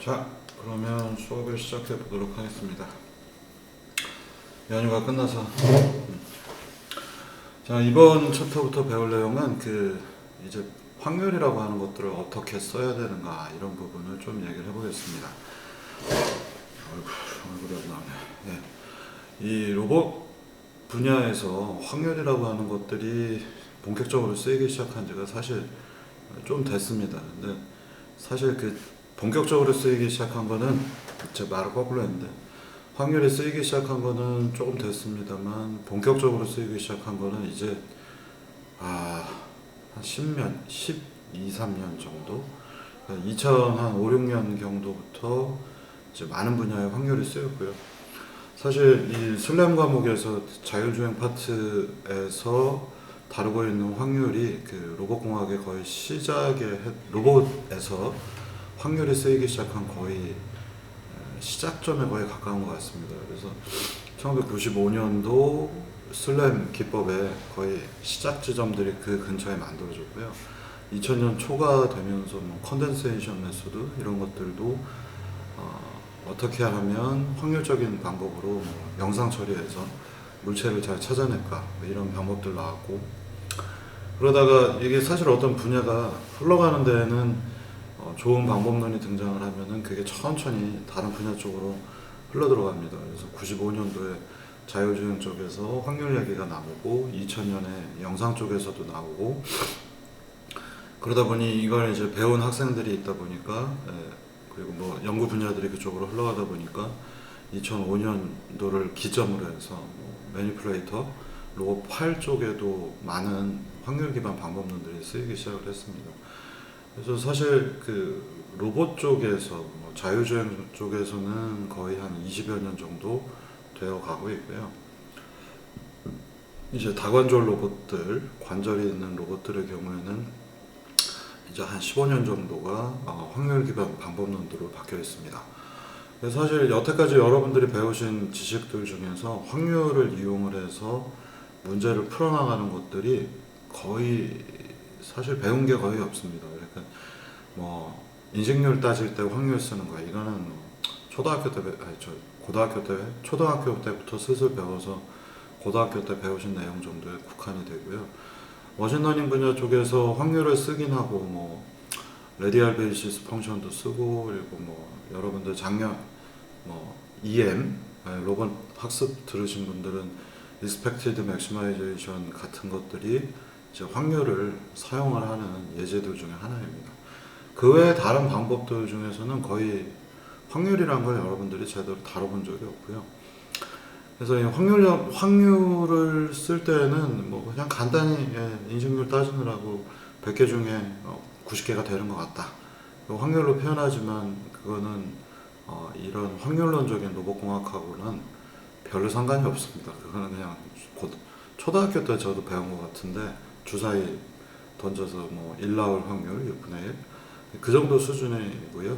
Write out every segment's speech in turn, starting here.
자, 그러면 수업을 시작해 보도록 하겠습니다. 연휴가 끝나서 자, 이번 챕터부터 배울 내용은 이제 확률이라고 하는 것들을 어떻게 써야 되는가 이런 부분을 좀 얘기를 해보겠습니다. 얼굴이 안 나오네. 예. 이 로봇 분야에서 확률이라고 하는 것들이 본격적으로 쓰이기 시작한 지가 사실 좀 됐습니다. 근데 사실 본격적으로 쓰이기 시작한 거는 제 말을 거꾸로 했는데 확률이 쓰이기 시작한 거는 조금 됐습니다만 본격적으로 쓰이기 시작한 거는 이제 한 10년, 12, 3년 정도 2005, 6년 정도부터 이제 많은 분야의 확률이 쓰였고요. 사실 이 슬램 과목에서 자율주행 파트에서 다루고 있는 확률이 로봇공학의 거의 로봇에서 확률이 쓰이기 시작한 거의 시작점에 거의 가까운 것 같습니다. 그래서 1995년도 슬램 기법의 거의 시작 지점들이 그 근처에 만들어졌고요. 2000년 초가 되면서 컨덴세이션 메소드 이런 것들도 어떻게 하면 확률적인 방법으로 영상 처리해서 물체를 잘 찾아낼까 이런 방법들 나왔고, 그러다가 이게 사실 어떤 분야가 흘러가는 데에는 좋은 방법론이 등장을 하면은 그게 천천히 다른 분야 쪽으로 흘러 들어갑니다. 그래서 95년도에 자율주행 쪽에서 확률 얘기가 나오고 2000년에 영상 쪽에서도 나오고, 그러다 보니 이걸 이제 배운 학생들이 있다 보니까 그리고 연구 분야들이 그쪽으로 흘러가다 보니까 2005년도를 기점으로 해서 매니플레이터, 로봇 8 쪽에도 많은 확률 기반 방법론들이 쓰이기 시작을 했습니다. 그래서 사실 로봇 쪽에서 자율주행 쪽에서는 거의 한 20여 년 정도 되어 가고 있고요. 이제 다관절 로봇들, 관절이 있는 로봇들의 경우에는 이제 한 15년 정도가 확률 기반 방법론으로 바뀌어 있습니다. 그래서 사실 여태까지 여러분들이 배우신 지식들 중에서 확률을 이용을 해서 문제를 풀어나가는 것들이 거의 사실 배운 게 거의 없습니다. 그러니까 인식률 따질 때 확률 쓰는 거야. 이거는 초등학교 때부터 슬슬 배워서 고등학교 때 배우신 내용 정도에 국한이 되고요. 머신러닝 분야 쪽에서 확률을 쓰긴 하고 레디얼 베이시스 펑션도 쓰고, 그리고 여러분들 작년 EM 로봇 학습 들으신 분들은 Expected Maximization 같은 것들이 이제 확률을 사용을 하는 예제들 중에 하나입니다. 그 외에 다른 방법들 중에서는 거의 확률이란 걸 여러분들이 제대로 다뤄본 적이 없고요. 그래서 이 확률을 쓸 때는 그냥 간단히 인식률 따지느라고 100개 중에 90개가 되는 것 같다. 확률로 표현하지만 그거는 이런 확률론적인 로봇공학하고는 별로 상관이 없습니다. 그거는 그냥 초등학교 때 저도 배운 것 같은데 주사위 던져서 1 나올 확률 6분의 1 그 정도 수준이고요.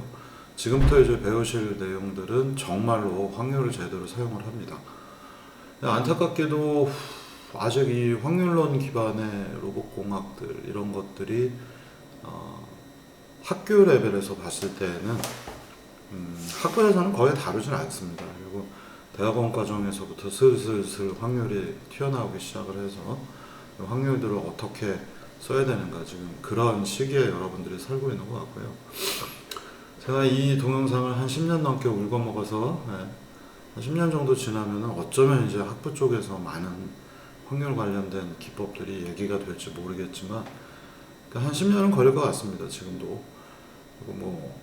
지금부터 이제 배우실 내용들은 정말로 확률을 제대로 사용을 합니다. 안타깝게도 아직 이 확률론 기반의 로봇공학들 이런 것들이 학교 레벨에서 봤을 때는 학교에서는 거의 다루진 않습니다. 그리고 대학원 과정에서부터 슬슬 확률이 튀어나오기 시작을 해서 확률들을 어떻게 써야 되는가 지금 그런 시기에 여러분들이 살고 있는 것 같고요. 제가 이 동영상을 한 10년 넘게 울거먹어서 한 10년 정도 지나면 어쩌면 이제 학부 쪽에서 많은 확률 관련된 기법들이 얘기가 될지 모르겠지만 한 10년은 걸릴 것 같습니다. 지금도. 그리고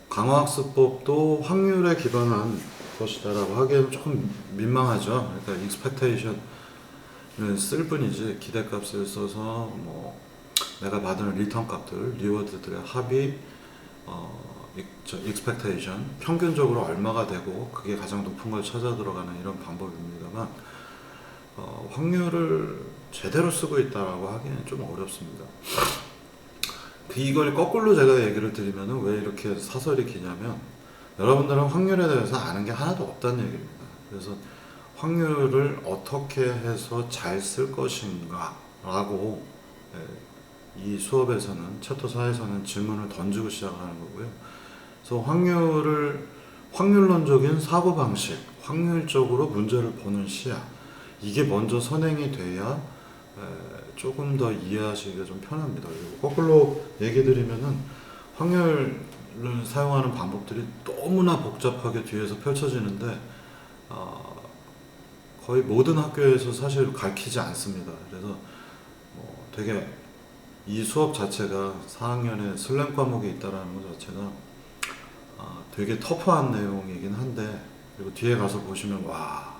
강화학습법도 확률에 기반한 것이다라고 하기에는 조금 민망하죠. 그러니까 expectation을 쓸 뿐이지 기대값을 써서 내가 받은 리턴 값들, 리워드들의 합이 expectation 평균적으로 얼마가 되고 그게 가장 높은 걸 찾아 들어가는 이런 방법입니다만 확률을 제대로 쓰고 있다라고 하기는 좀 어렵습니다. 이걸 거꾸로 제가 얘기를 드리면 왜 이렇게 사설이 기냐면 여러분들은 확률에 대해서 아는 게 하나도 없다는 얘기입니다. 그래서 확률을 어떻게 해서 잘 쓸 것인가 라고 이 수업에서는 챕터 4에서는 질문을 던지고 시작하는 거고요. 그래서 확률론적인 사고방식, 확률적으로 문제를 보는 시야, 이게 먼저 선행이 돼야 조금 더 이해하시기가 좀 편합니다. 그리고 거꾸로 얘기 드리면은 확률을 사용하는 방법들이 너무나 복잡하게 뒤에서 펼쳐지는데 거의 모든 학교에서 사실 가르치지 않습니다. 그래서 되게 이 수업 자체가 4학년에 슬램 과목이 있다라는 것 자체가 되게 터프한 내용이긴 한데, 그리고 뒤에 가서 보시면 와,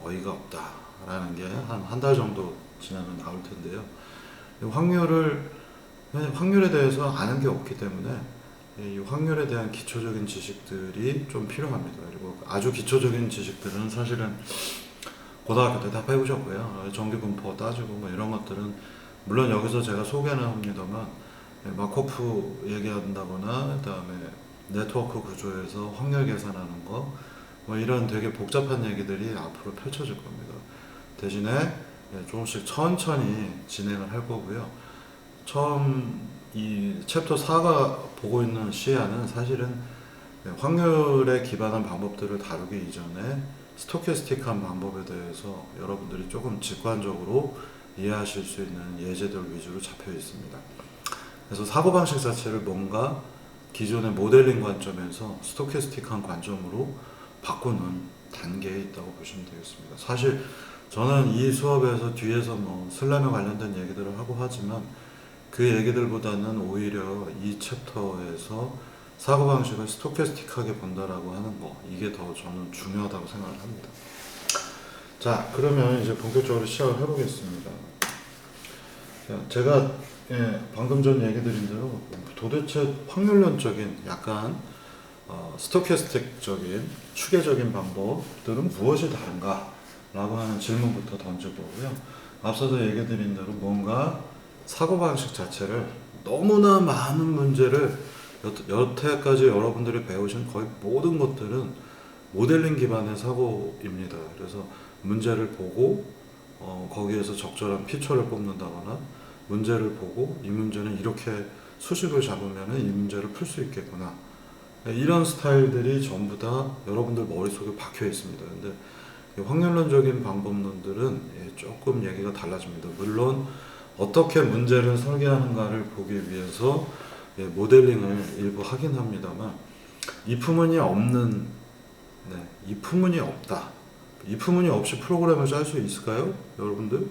어이가 없다라는 게 한 달 정도 지나면 나올 텐데요. 확률에 대해서 아는 게 없기 때문에 이 확률에 대한 기초적인 지식들이 좀 필요합니다. 그리고 아주 기초적인 지식들은 사실은 고등학교 때 다 배우셨고요. 전기분포 따지고 뭐 이런 것들은 물론 여기서 제가 소개는 합니다만, 마코프 얘기한다거나 그다음에 네트워크 구조에서 확률 계산하는 거, 뭐 이런 되게 복잡한 얘기들이 앞으로 펼쳐질 겁니다. 대신에 조금씩 천천히 진행을 할 거고요. 처음 이 챕터 4가 보고 있는 시야는 사실은 확률에 기반한 방법들을 다루기 이전에 스토캐스틱한 방법에 대해서 여러분들이 조금 직관적으로 이해하실 수 있는 예제들 위주로 잡혀 있습니다. 그래서 사고방식 자체를 뭔가 기존의 모델링 관점에서 스토캐스틱한 관점으로 바꾸는 단계에 있다고 보시면 되겠습니다. 사실 저는 이 수업에서 뒤에서 뭐 슬램에 관련된 얘기들을 하고 하지만 그 얘기들보다는 오히려 이 챕터에서 사고방식을 스토캐스틱하게 본다라고 하는 거, 이게 더 저는 중요하다고 생각을 합니다. 자, 그러면 이제 본격적으로 시작을 해보겠습니다. 제가 방금 전 얘기 드린 대로 도대체 확률론적인 약간 스토캐스틱적인 추계적인 방법들은 무엇이 다른가 라고 하는 질문부터 던져보고요. 앞서서 얘기 드린 대로 뭔가 사고방식 자체를 너무나 많은 문제를 여태까지 여러분들이 배우신 거의 모든 것들은 모델링 기반의 사고입니다. 그래서 문제를 보고 거기에서 적절한 피처를 뽑는다거나, 문제를 보고 이 문제는 이렇게 수식을 잡으면 이 문제를 풀 수 있겠구나, 이런 스타일들이 전부 다 여러분들 머릿속에 박혀 있습니다. 근데 확률론적인 방법론들은 조금 얘기가 달라집니다. 물론 어떻게 문제를 설계하는가를 보기 위해서 모델링을 일부 하긴 합니다만, if문이 없다. if문이 없이 프로그램을 짤 수 있을까요? 여러분들?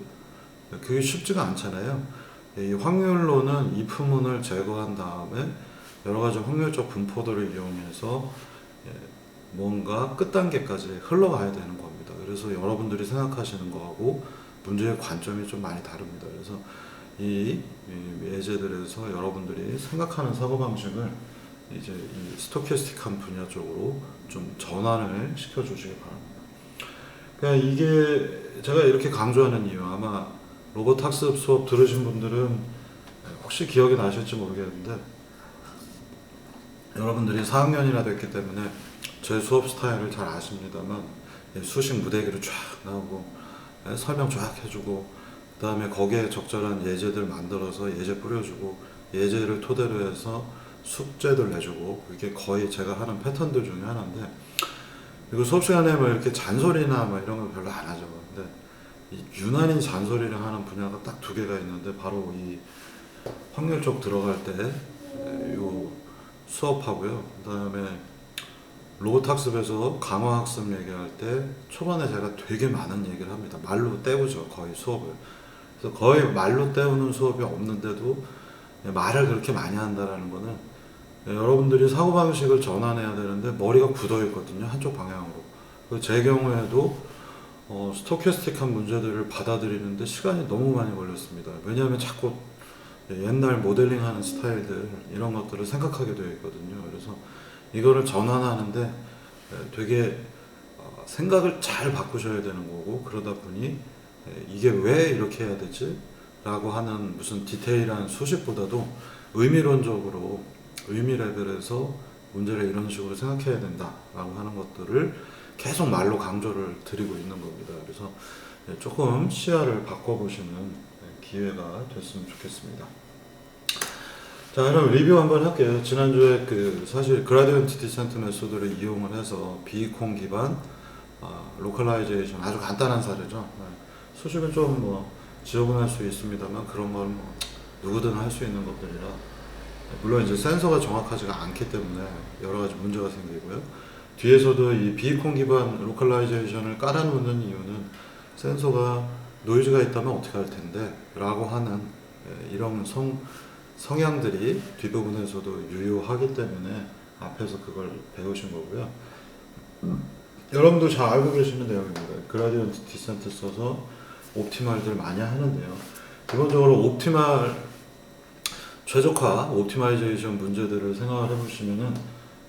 그게 쉽지가 않잖아요. 이 확률론은 if문을 제거한 다음에 여러 가지 확률적 분포들을 이용해서 뭔가 끝단계까지 흘러가야 되는 겁니다. 그래서 여러분들이 생각하시는 거하고 문제의 관점이 좀 많이 다릅니다. 그래서 이 예제들에서 여러분들이 생각하는 사고방식을 이제 이 스토캐스틱한 분야 쪽으로 좀 전환을 시켜주시기 바랍니다. 그러니까 이게 제가 이렇게 강조하는 이유, 아마 로봇 학습 수업 들으신 분들은 혹시 기억이 나실지 모르겠는데, 여러분들이 4학년이나 됐기 때문에 제 수업 스타일을 잘 아십니다만, 수식 무대기로 쫙 나오고 설명 쫙 해주고, 그 다음에 거기에 적절한 예제들 만들어서 예제 뿌려주고, 예제를 토대로 해서 숙제들 내주고, 이게 거의 제가 하는 패턴들 중에 하나인데, 그리고 수업 시간에 뭐 이렇게 잔소리나 뭐 이런 거 별로 안 하죠. 근데 이 유난히 잔소리를 하는 분야가 딱 두 개가 있는데, 바로 이 확률 쪽 들어갈 때 요 수업하고요. 그 다음에 로봇 학습에서 강화 학습 얘기할 때 초반에 제가 되게 많은 얘기를 합니다. 말로 때우죠, 거의 수업을. 그래서 거의 말로 때우는 수업이 없는데도 말을 그렇게 많이 한다라는 거는 여러분들이 사고방식을 전환해야 되는데 머리가 굳어 있거든요, 한쪽 방향으로. 제 경우에도 스토캐스틱한 문제들을 받아들이는데 시간이 너무 많이 걸렸습니다. 왜냐하면 자꾸 옛날 모델링 하는 스타일들, 이런 것들을 생각하게 되어 있거든요. 그래서 이거를 전환하는데 되게 생각을 잘 바꾸셔야 되는 거고, 그러다 보니 이게 왜 이렇게 해야 되지? 라고 하는 무슨 디테일한 수식보다도 의미론적으로, 의미 레벨에서 문제를 이런 식으로 생각해야 된다 라고 하는 것들을 계속 말로 강조를 드리고 있는 겁니다. 그래서 조금 시야를 바꿔보시는 기회가 됐으면 좋겠습니다. 자, 그럼 리뷰 한번 할게요. 지난주에 그 사실 그라디언트 디센트 메소드를 이용을 해서 비콘 기반 로컬라이제이션 아주 간단한 사례죠. 네. 수식은 좀 뭐 지저분할 수 있습니다만 그런 건 뭐 누구든 할 수 있는 것들이라 물론 이제 센서가 정확하지가 않기 때문에 여러 가지 문제가 생기고요. 뒤에서도 이 비콘 기반 로컬라이제이션을 깔아놓는 이유는 센서가 노이즈가 있다면 어떻게 할 텐데 라고 하는 이런 성향들이 뒷부분에서도 유효하기 때문에 앞에서 그걸 배우신 거고요. 여러분도 잘 알고 계시는 내용입니다. 그라디언트 디센트 써서 옵티말들 많이 하는데요. 기본적으로 옵티말 최적화, 옵티마이제이션 문제들을 생각을 해보시면은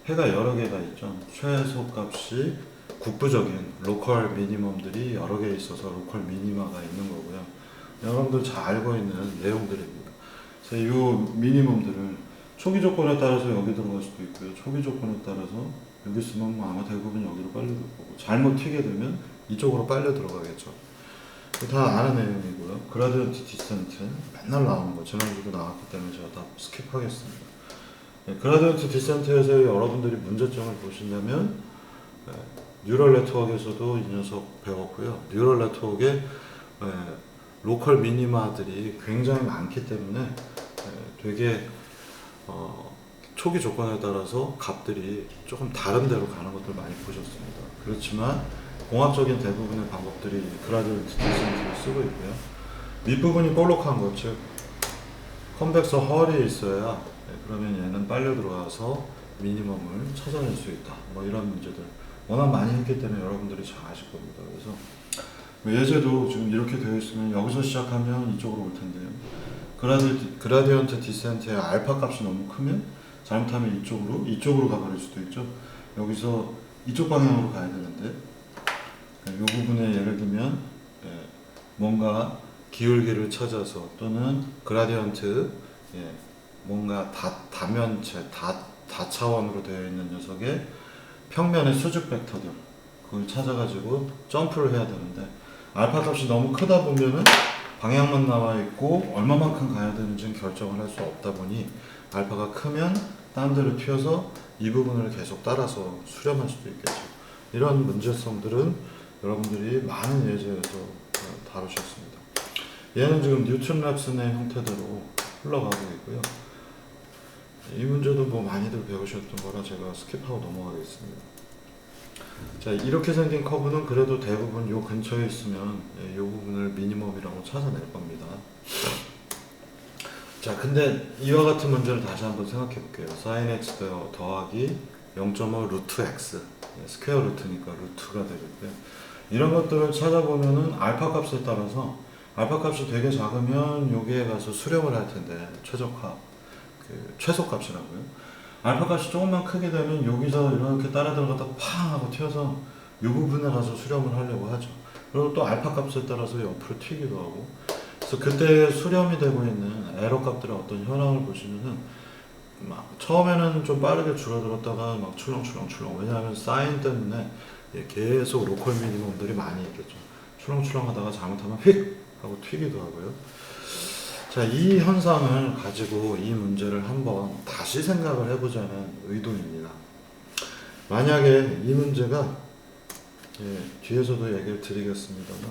해가 여러 개가 있죠. 최소값이 국부적인 로컬 미니멈들이 여러 개 있어서 로컬 미니마가 있는 거고요. 여러분들 잘 알고 있는 내용들입니다. 그래서 이 미니멈들을 초기 조건에 따라서 여기 들어갈 수도 있고요. 초기 조건에 따라서 여기 쓰면 뭐 아마 대부분 여기로 빨려 들어가고 잘못 튀게 되면 이쪽으로 빨려 들어가겠죠. 다 아는 내용이고요. 그라디언트 디센트 맨날 나오는 거 지난주도 나왔기 때문에 제가 다 스킵하겠습니다. 그라디언트 디센트에서 여러분들이 문제점을 보신다면 뉴럴 네트워크에서도 이 녀석 배웠고요. 뉴럴 네트워크에 로컬 미니마들이 굉장히 많기 때문에 되게 초기 조건에 따라서 값들이 조금 다른 데로 가는 것들 많이 보셨습니다. 그렇지만 공학적인 대부분의 방법들이 그라디언트 디센트를 쓰고 있고요. 밑부분이 볼록한 것, 즉 컨벡서 헐이 있어야 그러면 얘는 빨려 들어가서 미니멈을 찾아낼 수 있다. 뭐 이런 문제들 워낙 많이 했기 때문에 여러분들이 잘 아실 겁니다. 그래서 예제도 지금 이렇게 되어 있으면 여기서 시작하면 이쪽으로 올 텐데요. 그라디언트 디센트의 알파 값이 너무 크면 잘못하면 이쪽으로 가버릴 수도 있죠. 여기서 이쪽 방향으로 가야 되는데 이 부분에 예를 들면 뭔가 기울기를 찾아서 또는 그라디언트 뭔가 다면체 다차원으로 되어 있는 녀석의 평면의 수직 벡터들 그걸 찾아가지고 점프를 해야 되는데 알파 값이 너무 크다 보면은 방향만 나와 있고 얼마만큼 가야 되는지는 결정을 할 수 없다 보니 알파가 크면 딴 데로 튀어서 이 부분을 계속 따라서 수렴할 수도 있겠죠. 이런 문제성들은 여러분들이 많은 예제에서 다루셨습니다. 얘는 지금 뉴튼 랩슨의 형태대로 흘러가고 있고요. 이 문제도 뭐 많이들 배우셨던 거라 제가 스킵하고 넘어가겠습니다. 자, 이렇게 생긴 커브는 그래도 대부분 요 근처에 있으면 이 부분을 미니멈이라고 찾아낼 겁니다. 자, 근데 이와 같은 문제를 다시 한번 생각해 볼게요. sin x 더하기 0.5 루트 x 스퀘어 루트니까 루트가 되겠고요. 이런 것들을 찾아보면은 알파 값에 따라서 알파 값이 되게 작으면 여기에 가서 수렴을 할 텐데 최적화 최소 값이라고요. 알파 값이 조금만 크게 되면 여기서 이렇게 따라 들어갔다 팡 하고 튀어서 이 부분에 가서 수렴을 하려고 하죠. 그리고 또 알파 값에 따라서 옆으로 튀기도 하고. 그래서 그때 수렴이 되고 있는 에러 값들의 어떤 현황을 보시면은 막 처음에는 좀 빠르게 줄어들었다가 막 출렁출렁 왜냐하면 사인 때문에 계속 로컬 미니멈들이 많이 있겠죠. 출렁출렁 하다가 잘못하면 휙 하고 튀기도 하고요. 자, 이 현상을 가지고 이 문제를 한번 다시 생각을 해보자는 의도입니다. 만약에 이 문제가 뒤에서도 얘기를 드리겠습니다만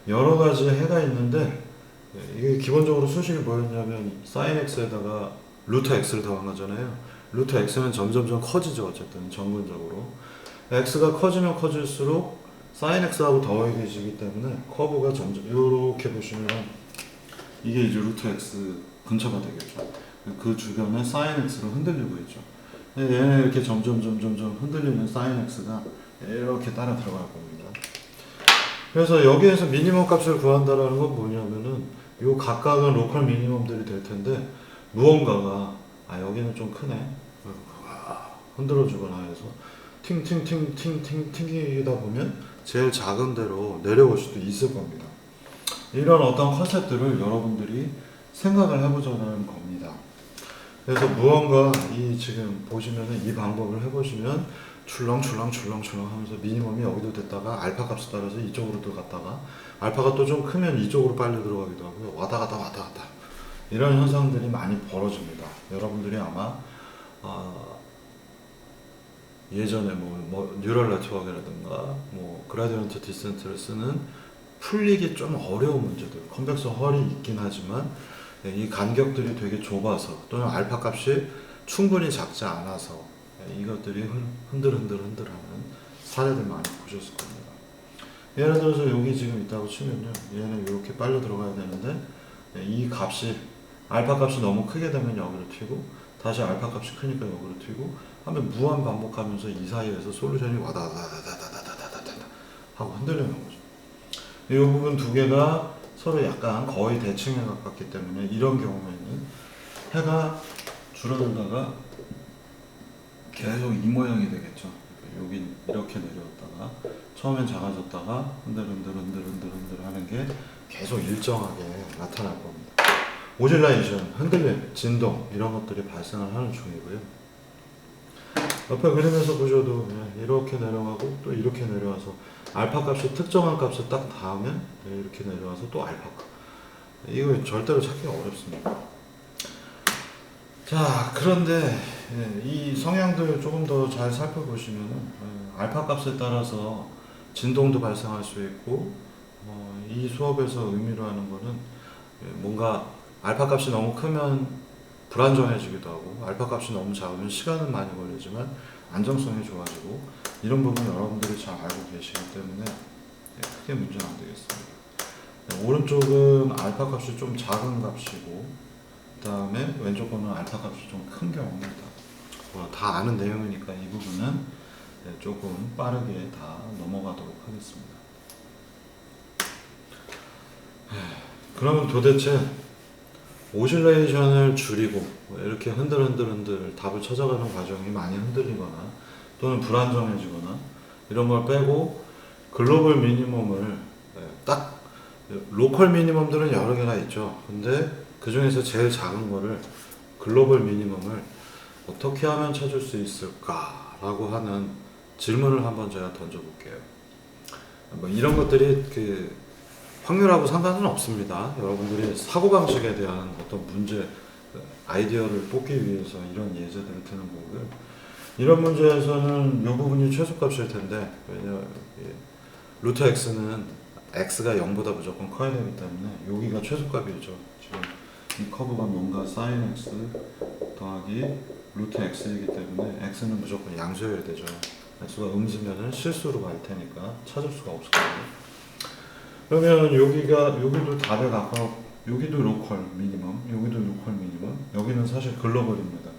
여러 가지 해가 있는데 이게 기본적으로 수식이 뭐였냐면 sin x에다가 루트 x를 더한 거잖아요. 루트 x는 점점점 커지죠. 어쨌든 정근적으로 x가 커지면 커질수록 sin x하고 더해지기 때문에 커브가 점점 이렇게 보시면 이게 이제 루트 x 근처가 되겠죠. 그 주변에 sin x로 흔들리고 있죠. 얘는 이렇게 점점 흔들리는 sin x가 이렇게 따라 들어갈 겁니다. 그래서 여기에서 미니멈 값을 구한다라는 건 뭐냐면은 요 각각은 로컬 미니멈들이 될 텐데 무언가가 여기는 좀 크네 흔들어 주거나 해서 튕기다 보면 제일 작은 데로 내려올 수도 있을 겁니다. 이런 어떤 컨셉들을 여러분들이 생각을 해보자는 겁니다. 그래서 무언가 지금 보시면은 이 방법을 해보시면 출렁출렁 하면서 미니멈이 여기도 됐다가 알파 값에 따라서 이쪽으로도 갔다가 알파가 또 좀 크면 이쪽으로 빨려 들어가기도 하고요. 왔다 갔다 이런 현상들이 많이 벌어집니다. 여러분들이 아마 예전에 뭐 뉴럴 네트워크라든가 뭐 그라디언트 디센트를 쓰는 풀리기 좀 어려운 문제들, 컨벡서 헐이 있긴 하지만 이 간격들이 되게 좁아서 또는 알파 값이 충분히 작지 않아서 이것들이 흔들하는 사례들 많이 보셨을 겁니다. 예를 들어서 여기 지금 있다고 치면요, 얘는 이렇게 빨려 들어가야 되는데 이 값이 알파 값이 너무 크게 되면 여기로 튀고 다시 알파 값이 크니까 여기로 튀고 하면 무한 반복하면서 이 사이에서 솔루션이 와다다다다다다다다다 하고 흔들리는 거죠. 이 부분 두 개가 서로 약간 거의 대칭에 가깝기 때문에 이런 경우에는 해가 줄어들다가 계속 이 모양이 되겠죠. 여기 이렇게 내려왔다가 처음엔 작아졌다가 흔들 하는 게 계속 일정하게 나타날 겁니다. 오실레이션, 흔들림, 진동 이런 것들이 발생을 하는 중이고요. 옆에 그림에서 보셔도 이렇게 내려가고 또 이렇게 내려와서 알파 값이 특정한 값을 딱 닿으면 이렇게 내려와서 또 알파 값. 이거 절대로 찾기가 어렵습니다. 자, 그런데 이 성향들 조금 더 잘 살펴보시면 알파 값에 따라서 진동도 발생할 수 있고 이 수업에서 의미로 하는 거는 뭔가 알파 값이 너무 크면 불안정해지기도 하고 알파 값이 너무 작으면 시간은 많이 걸리지만 안정성이 좋아지고 이런 부분 여러분들이 잘 알고 계시기 때문에 크게 문제는 안 되겠습니다. 오른쪽은 알파 값이 좀 작은 값이고 그 다음에 왼쪽 거는 알파 값이 좀 큰 경우입니다. 다 아는 내용이니까 이 부분은 조금 빠르게 다 넘어가도록 하겠습니다. 그러면 도대체 오실레이션을 줄이고 이렇게 흔들 답을 찾아가는 과정이 많이 흔들리거나 또는 불안정해지거나 이런 걸 빼고 글로벌 미니멈을 딱 로컬 미니멈들은 여러 개가 있죠. 근데 그 중에서 제일 작은 거를 글로벌 미니멈을 어떻게 하면 찾을 수 있을까라고 하는 질문을 한번 제가 던져볼게요. 뭐 이런 것들이 확률하고 상관은 없습니다. 여러분들이 사고방식에 대한 어떤 문제, 아이디어를 뽑기 위해서 이런 예제들을 드는 거고요. 이런 문제에서는 이 부분이 최소값일 텐데, 왜냐하면 루트 x는 x가 0보다 무조건 커야 되기 때문에 여기가 최소값이죠. 지금 이 커브가 뭔가 sin x 더하기 루트 x이기 때문에 x는 무조건 양수여야 되죠. x가 음수면은 실수로 갈 테니까 찾을 수가 없을 거예요. 그러면 여기도 답에 가까워. 여기도 로컬 미니멈, 여기도 로컬 미니멈, 여기는 사실 글로벌입니다.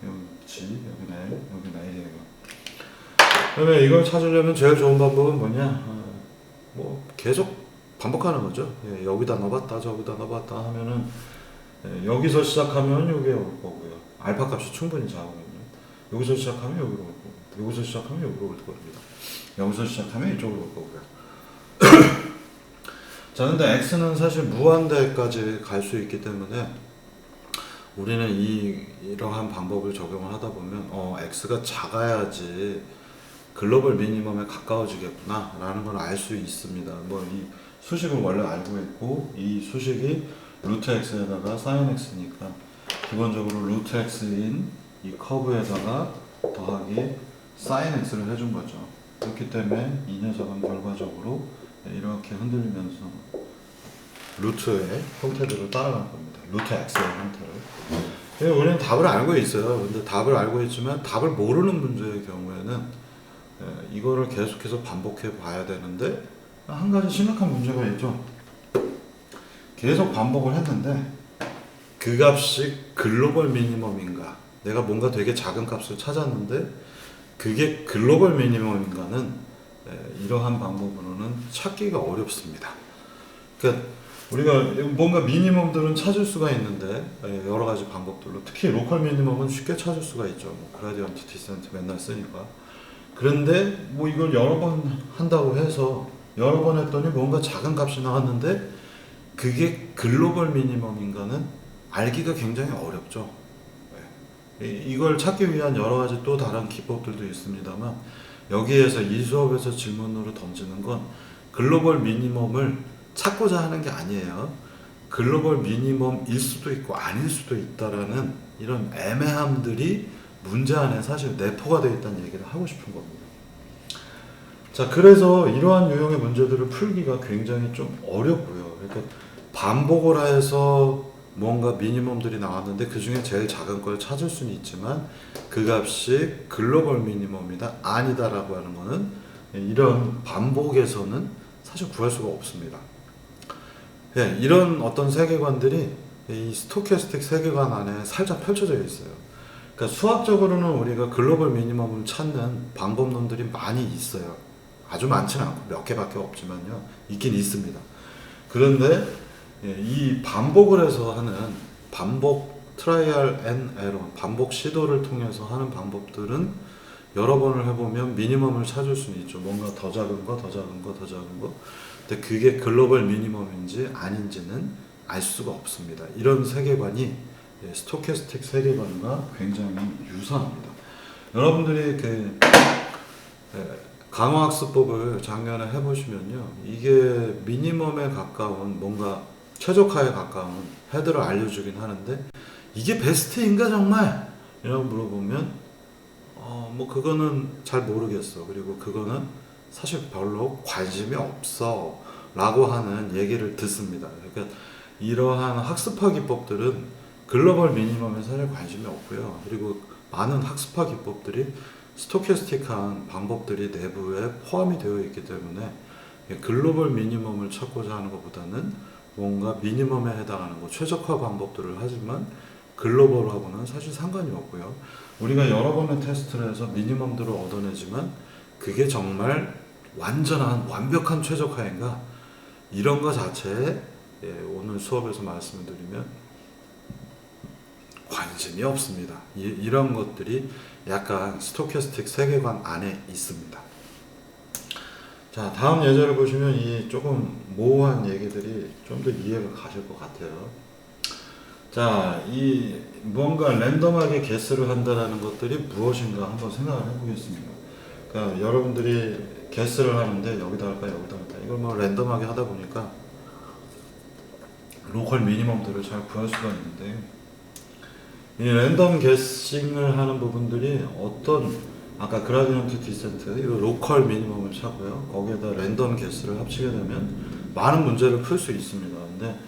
여기 G, 여기 L, 여기 L이에요. 그러면 이걸 찾으려면 제일 좋은 방법은 뭐냐? 뭐 계속 반복하는 거죠. 여기다 넣어봤다, 저기다 넣어봤다 하면은 여기서 시작하면 여기에 올 거고요. 알파 값이 충분히 작으면요. 여기서 시작하면 여기로 올 거고, 여기서 시작하면 여기로 올 겁니다. 여기서 시작하면 이쪽으로 올 거고요. 자, 근데 x는 사실 무한대까지 갈 수 있기 때문에 우리는 이러한 방법을 적용을 하다 보면 x가 작아야지 글로벌 미니멈에 가까워지겠구나 라는 걸 알 수 있습니다. 뭐 이 수식을 원래 알고 있고 이 수식이 루트 x에다가 sin x니까 기본적으로 루트 x인 이 커브에다가 더하기 sin x를 해준 거죠. 그렇기 때문에 이 녀석은 결과적으로 이렇게 흔들리면서 루트의 형태들을 따라갈 겁니다. 루트 x의 형태를. 우리는 답을 알고 있어요. 근데 답을 알고 있지만 답을 모르는 문제의 경우에는 이거를 계속해서 반복해 봐야 되는데 한 가지 심각한 문제가 있죠. 계속 반복을 했는데 그 값이 글로벌 미니멈인가, 내가 뭔가 되게 작은 값을 찾았는데 그게 글로벌 미니멈인가는 이러한 방법으로는 찾기가 어렵습니다. 그러니까 우리가 뭔가 미니멈들은 찾을 수가 있는데 여러 가지 방법들로, 특히 로컬 미니멈은 쉽게 찾을 수가 있죠. 뭐 그라디언트 디센트 맨날 쓰니까. 그런데 뭐 이걸 여러 번 한다고 해서 여러 번 했더니 뭔가 작은 값이 나왔는데 그게 글로벌 미니멈인가는 알기가 굉장히 어렵죠. 이걸 찾기 위한 여러 가지 또 다른 기법들도 있습니다만 여기에서 이 수업에서 질문으로 던지는 건 글로벌 미니멈을 찾고자 하는 게 아니에요. 글로벌 미니멈일 수도 있고 아닐 수도 있다라는 이런 애매함들이 문제 안에 사실 내포가 되어 있다는 얘기를 하고 싶은 겁니다. 자, 그래서 이러한 유형의 문제들을 풀기가 굉장히 좀 어렵고요. 그러니까 반복을 해서 뭔가 미니멈들이 나왔는데 그 중에 제일 작은 걸 찾을 수는 있지만 그 값이 글로벌 미니멈이다 아니다라고 하는 거는 이런 반복에서는 사실 구할 수가 없습니다. 네, 이런 어떤 세계관들이 이 스토캐스틱 세계관 안에 살짝 펼쳐져 있어요. 그러니까 수학적으로는 우리가 글로벌 미니멈을 찾는 방법론들이 많이 있어요. 아주 많지는 않고 몇 개밖에 없지만요. 있긴 있습니다. 그런데 이 반복을 해서 하는 반복 트라이얼 앤 에러, 반복 시도를 통해서 하는 방법들은 여러 번을 해보면 미니멈을 찾을 수는 있죠. 뭔가 더 작은 거, 더 작은 거, 더 작은 거. 근데 그게 글로벌 미니멈인지 아닌지는 알 수가 없습니다. 이런 세계관이 스토캐스틱 세계관과 굉장히 유사합니다. 여러분들이 그 강화학습법을 작년에 해보시면요, 이게 미니멈에 가까운 뭔가 최적화에 가까운 헤드를 알려주긴 하는데 이게 베스트인가 정말? 이라고 물어보면 뭐 그거는 잘 모르겠어. 그리고 그거는 사실 별로 관심이 없어 라고 하는 얘기를 듣습니다. 그러니까 이러한 학습화 기법들은 글로벌 미니멈에 사실 관심이 없고요. 그리고 많은 학습화 기법들이 스토캐스틱한 방법들이 내부에 포함이 되어 있기 때문에 글로벌 미니멈을 찾고자 하는 것보다는 뭔가 미니멈에 해당하는 거 최적화 방법들을 하지만 글로벌하고는 사실 상관이 없고요. 우리가 여러 번의 테스트를 해서 미니멈들을 얻어내지만 그게 정말 완전한 완벽한 최적화인가? 이런 거 자체에 오늘 수업에서 말씀을 드리면 관심이 없습니다. 이런 것들이 약간 스토캐스틱 세계관 안에 있습니다. 자, 다음 예제를 보시면 이 조금 모호한 얘기들이 좀 더 이해가 가실 것 같아요. 자, 이 뭔가 랜덤하게 개수를 한다는 것들이 무엇인가 한번 생각을 해보겠습니다. 그러니까 여러분들이 개수를 하는데 여기다 할까 여기다 할까 이걸 뭐 랜덤하게 하다 보니까 로컬 미니멈들을 잘 구할 수가 있는데 이 랜덤 게싱을 하는 부분들이 어떤 아까 그라디언트 디센트 이 로컬 미니멈을 찾고요. 거기에다 랜덤 게스를 합치게 되면 많은 문제를 풀 수 있습니다. 근데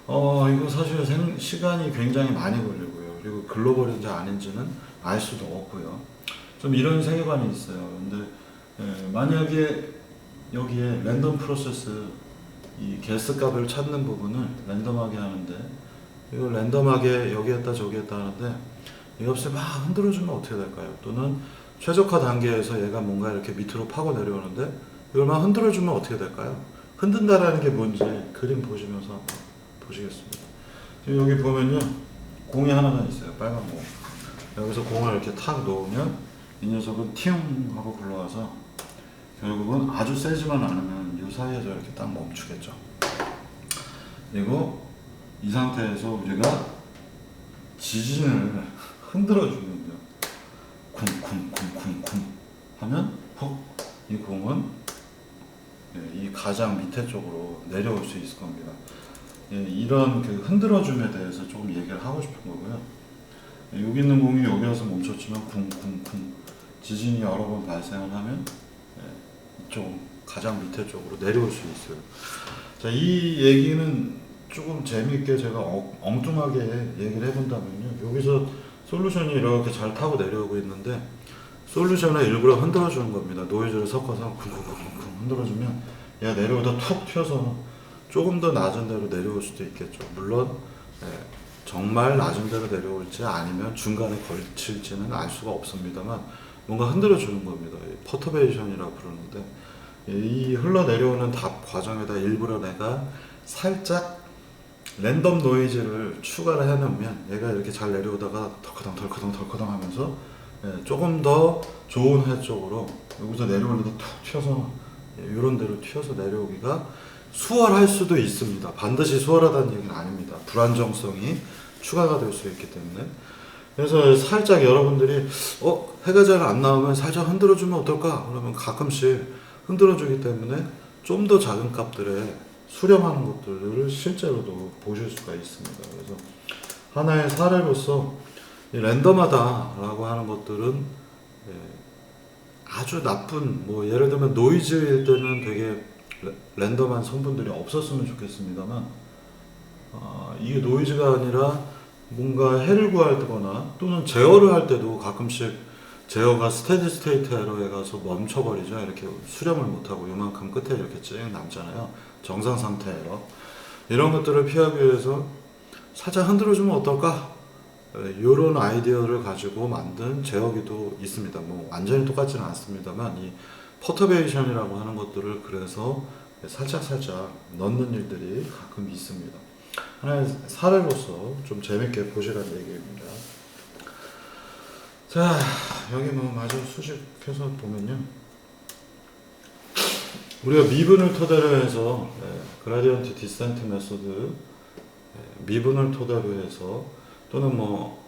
이거 사실 시간이 굉장히 많이 걸리고요. 그리고 글로벌인지 아닌지는 알 수도 없고요. 좀 이런 세계관이 있어요. 근데 만약에 여기에 랜덤 프로세스 이 게스 값을 찾는 부분을 랜덤하게 하는데 이걸 랜덤하게 여기에다 저기에다 하는데 이 값을 막 흔들어주면 어떻게 될까요? 또는 최적화 단계에서 얘가 뭔가 이렇게 밑으로 파고 내려오는데 이걸 막 흔들어주면 어떻게 될까요? 흔든다라는 게 뭔지 그림 보시면서 한번 보시겠습니다. 지금 여기 보면요 공이 하나가 있어요. 빨간 공. 여기서 공을 이렇게 탁 놓으면 이 녀석은 팅 하고 굴러와서 결국은 아주 세지만 않으면 이 사이에서 이렇게 딱 멈추겠죠. 그리고 이 상태에서 우리가 지진을 흔들어주면요. 쿵쿵쿵쿵쿵 하면 이 공은 이 가장 밑에 쪽으로 내려올 수 있을 겁니다. 이런 그 흔들어줌에 대해서 조금 얘기를 하고 싶은 거고요. 여기 있는 공이 여기 와서 멈췄지만 쿵쿵쿵 지진이 여러 번 발생을 하면 이쪽 가장 밑에 쪽으로 내려올 수 있어요. 자, 이 얘기는 조금 재미있게 제가 엉뚱하게 얘기를 해본다면요. 여기서 솔루션이 이렇게 잘 타고 내려오고 있는데 솔루션을 일부러 흔들어주는 겁니다. 노이즈를 섞어서 쿵쿵쿵쿵 흔들어주면 얘가 내려오다 툭 튀어서 조금 더 낮은 데로 내려올 수도 있겠죠. 물론 정말 낮은 데로 내려올지 아니면 중간에 걸칠지는 알 수가 없습니다만 뭔가 흔들어주는 겁니다. 퍼터베이션이라고 부르는데 이 흘러내려오는 답 과정에다 일부러 내가 살짝 랜덤 노이즈를 추가를 해놓으면 얘가 이렇게 잘 내려오다가 덜커덩 하면서 조금 더 좋은 해 쪽으로 여기서 내려오려다 툭 튀어서 이런 데로 튀어서 내려오기가 수월할 수도 있습니다. 반드시 수월하다는 얘기는 아닙니다. 불안정성이 추가가 될 수 있기 때문에. 그래서 살짝 여러분들이 해가 잘 안 나오면 살짝 흔들어주면 어떨까? 그러면 가끔씩 흔들어주기 때문에 좀 더 작은 값들에 수렴하는 것들을 실제로도 보실 수가 있습니다. 그래서 하나의 사례로서 이 랜덤하다라고 하는 것들은 아주 나쁜, 뭐 예를 들면 노이즈일 때는 되게 랜덤한 성분들이 없었으면 좋겠습니다만, 이게 노이즈가 아니라 뭔가 해를 구할 때거나 또는 제어를 할 때도 가끔씩 제어가 스테디 스테이트 에러에 가서 멈춰버리죠. 이렇게 수렴을 못하고 요만큼 끝에 이렇게 찡 남잖아요. 정상 상태 에러. 이런 것들을 피하기 위해서 살짝 흔들어주면 어떨까? 이런 아이디어를 가지고 만든 제어기도 있습니다. 뭐 완전히 똑같지는 않습니다만 이 퍼터베이션이라고 하는 것들을 그래서 살짝 넣는 일들이 가끔 있습니다. 하나의 사례로서 좀 재밌게 보시라는 얘기입니다. 자, 여기 뭐 마저 수식해서 보면요, 우리가 미분을 토대로 해서 그라디언트 디센트 메소드, 미분을 토대로 해서 또는 뭐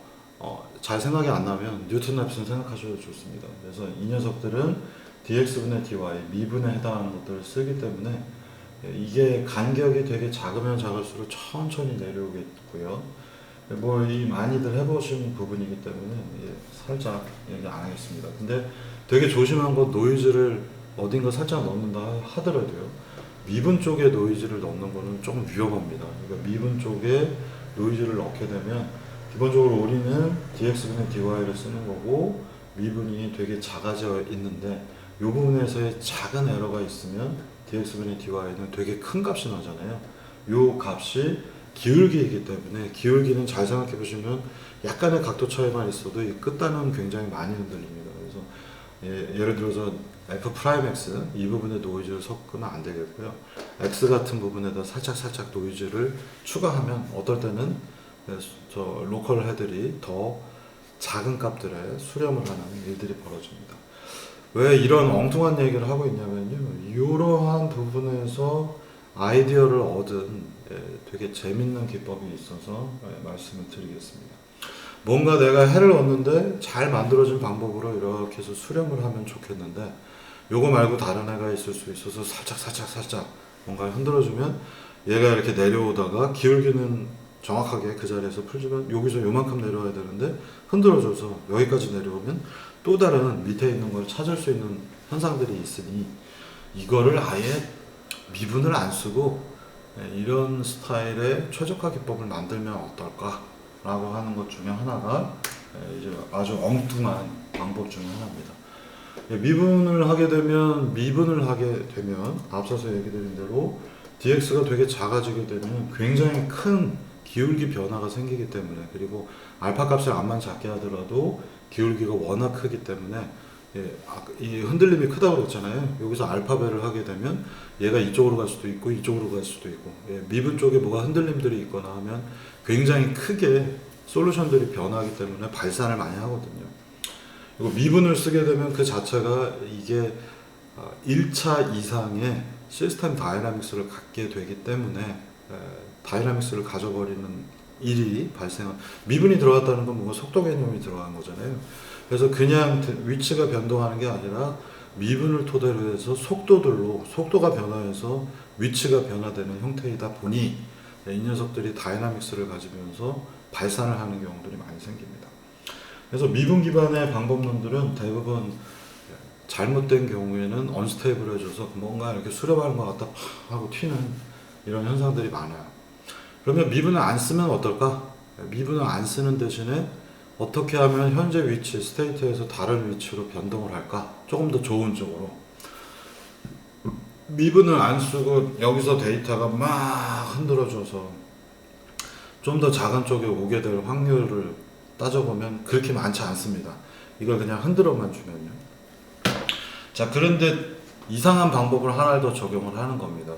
잘 생각이 안 나면 뉴턴 랩슨 생각하셔도 좋습니다. 그래서 이 녀석들은 dx분의 dy 미분에 해당하는 것들을 쓰기 때문에 이게 간격이 되게 작으면 작을수록 천천히 내려오겠고요. 뭐 이 많이들 해보신 부분이기 때문에 살짝 얘기 안 하겠습니다. 근데 되게 조심한 건 노이즈를 어딘가 살짝 넣는다 하더라도요, 미분 쪽에 노이즈를 넣는 거는 조금 위험합니다. 그러니까 미분 쪽에 노이즈를 넣게 되면 기본적으로 우리는 dx분의 dy를 쓰는 거고 미분이 되게 작아져 있는데 이 부분에서의 작은 에러가 있으면 dx분의 dy는 되게 큰 값이 나잖아요. 이 값이 기울기이기 때문에, 기울기는 잘 생각해 보시면 약간의 각도 차이만 있어도 이 끝단은 굉장히 많이 흔들립니다. 그래서 예를 들어서 f'x 이 부분에 노이즈를 섞으면 안 되겠고요. x 같은 부분에다 살짝 노이즈를 추가하면 어떨 때는 저 로컬 헤들이 더 작은 값들에 수렴을 하는 일들이 벌어집니다. 왜 이런 엉뚱한 얘기를 하고 있냐면요, 이러한 부분에서 아이디어를 얻은 되게 재밌는 기법이 있어서 말씀을 드리겠습니다. 뭔가 내가 해를 얻는데 잘 만들어진 방법으로 이렇게 해서 수렴을 하면 좋겠는데, 요거 말고 다른 애가 있을 수 있어서 살짝 뭔가 흔들어주면 얘가 이렇게 내려오다가 기울기는 정확하게 그 자리에서 풀지만 여기서 요만큼 내려와야 되는데 흔들어줘서 여기까지 내려오면 또 다른 밑에 있는 걸 찾을 수 있는 현상들이 있으니, 이거를 아예 미분을 안 쓰고 이런 스타일의 최적화 기법을 만들면 어떨까 라고 하는 것 중에 하나가 이제 아주 엉뚱한 방법 중에 하나입니다. 미분을 하게 되면 앞서서 얘기 드린 대로 dx가 되게 작아지게 되면 굉장히 큰 기울기 변화가 생기기 때문에, 그리고 알파 값을 암만 작게 하더라도 기울기가 워낙 크기 때문에 이 흔들림이 크다고 그랬잖아요. 여기서 알파배를 하게 되면 얘가 이쪽으로 갈 수도 있고 이쪽으로 갈 수도 있고, 미분 쪽에 뭐가 흔들림들이 있거나 하면 굉장히 크게 솔루션들이 변하기 때문에 발산을 많이 하거든요. 그리고 미분을 쓰게 되면 그 자체가 이게 1차 이상의 시스템 다이나믹스를 갖게 되기 때문에 다이나믹스를 가져버리는 일이 미분이 들어갔다는 건 뭔가 속도 개념이 들어간 거잖아요. 그래서 그냥 위치가 변동하는 게 아니라 미분을 토대로 해서 속도가 변화해서 위치가 변화되는 형태이다 보니 이 녀석들이 다이나믹스를 가지면서 발산을 하는 경우들이 많이 생깁니다. 그래서 미분 기반의 방법론들은 대부분 잘못된 경우에는 언스테이블해져서 뭔가 이렇게 수렴하는 것 같다 하고 튀는 이런 현상들이 많아요. 그러면 미분을 안 쓰면 어떨까? 미분을 안 쓰는 대신에 어떻게 하면 현재 위치, 스테이트에서 다른 위치로 변동을 할까? 조금 더 좋은 쪽으로. 미분을 안 쓰고 여기서 데이터가 막 흔들어져서 좀 더 작은 쪽에 오게 될 확률을 따져보면 그렇게 많지 않습니다. 이걸 그냥 흔들어만 주면요. 자, 그런데 이상한 방법을 하나 더 적용을 하는 겁니다.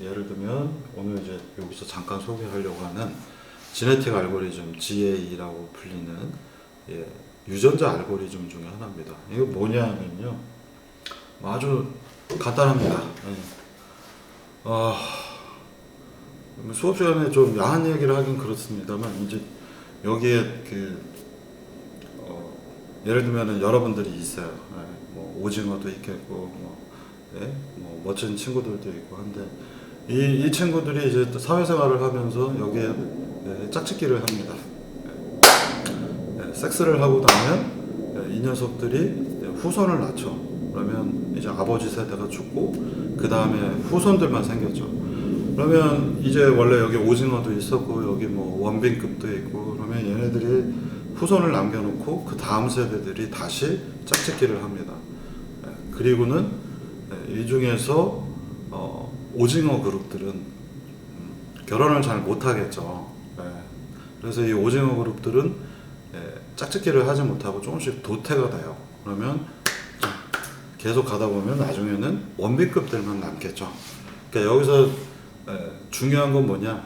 예를 들면 오늘 이제 여기서 잠깐 소개하려고 하는 지네틱 알고리즘, GA라고 불리는 유전자 알고리즘 중에 하나입니다. 이거 뭐냐면요, 아주 간단합니다. 수업 시간에 좀 야한 얘기를 하긴 그렇습니다만, 이제 여기에 예를 들면 여러분들이 있어요. 뭐 오징어도 있겠고, 뭐 멋진 친구들도 있고 한데, 이 친구들이 이제 또 사회생활을 하면서 여기에 짝짓기를 합니다. 섹스를 하고 나면 이 녀석들이 후손을 낳죠. 그러면 이제 아버지 세대가 죽고 그 다음에 후손들만 생겼죠. 그러면 이제 원래 여기 오징어도 있었고 여기 뭐 원빈급도 있고 그러면 얘네들이 후손을 남겨놓고 그 다음 세대들이 다시 짝짓기를 합니다. 그리고는 이 중에서 오징어 그룹들은 결혼을 잘 못하겠죠. 그래서 이 오징어 그룹들은 짝짓기를 하지 못하고 조금씩 도태가 돼요. 그러면 계속 가다 보면 나중에는 원빈급들만 남겠죠. 그러니까 여기서 중요한 건 뭐냐?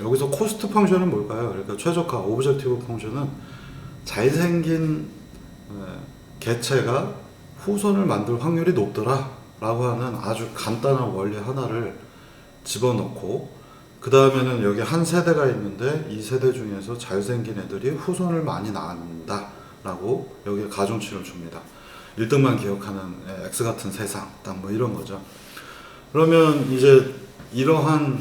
여기서 코스트 펑션은 뭘까요? 그러니까 최적화 오브젝티브 펑션은 잘생긴 개체가 후손을 만들 확률이 높더라 라고 하는 아주 간단한 원리 하나를 집어넣고 그 다음에는 여기 한 세대가 있는데 이 세대 중에서 잘생긴 애들이 후손을 많이 낳는다 라고 여기에 가중치를 줍니다. 1등만 기억하는 X 같은 세상 딱 뭐 이런 거죠. 그러면 이제 이러한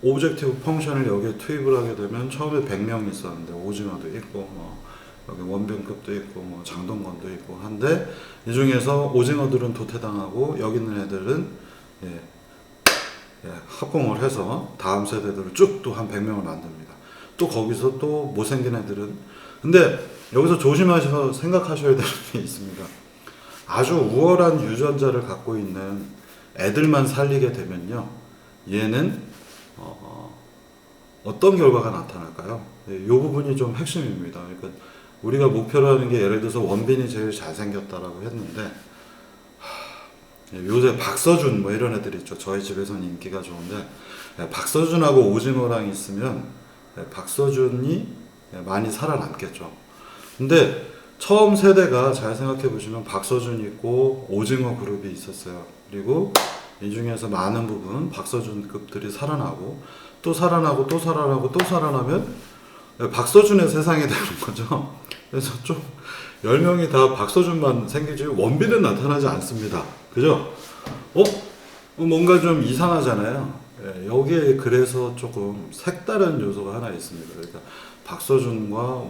오브젝티브 펑션을 여기에 투입을 하게 되면 처음에 100명이 있었는데 오징어도 있고 뭐 여기 원병급도 있고 뭐 장동건도 있고 한데 이 중에서 오징어들은 도태당하고 여기 있는 애들은 합공을 해서 다음 세대들을 쭉 또 한 100명을 만듭니다. 또 거기서 또 못생긴 애들은 근데 여기서 조심하셔서 생각하셔야 될 게 있습니다. 아주 우월한 유전자를 갖고 있는 애들만 살리게 되면요 얘는 어떤 결과가 나타날까요? 이 부분이 좀 핵심입니다. 그러니까 우리가 목표로 하는 게 예를 들어서 원빈이 제일 잘생겼다라고 했는데 요새 박서준 뭐 이런 애들 있죠. 저희 집에서는 인기가 좋은데 박서준하고 오징어랑 있으면 박서준이 많이 살아남겠죠. 근데 처음 세대가 잘 생각해 보시면 박서준 있고 오징어 그룹이 있었어요. 그리고 이 중에서 많은 부분 박서준급들이 살아나고 또 살아나고 또 살아나고 또 살아나면 박서준의 세상이 되는 거죠. 그래서 좀 10명이 다 박서준만 생기지 원빈은 나타나지 않습니다. 그죠? 뭔가 좀 이상하잖아요. 여기에 그래서 조금 색다른 요소가 하나 있습니다. 그러니까 박서준과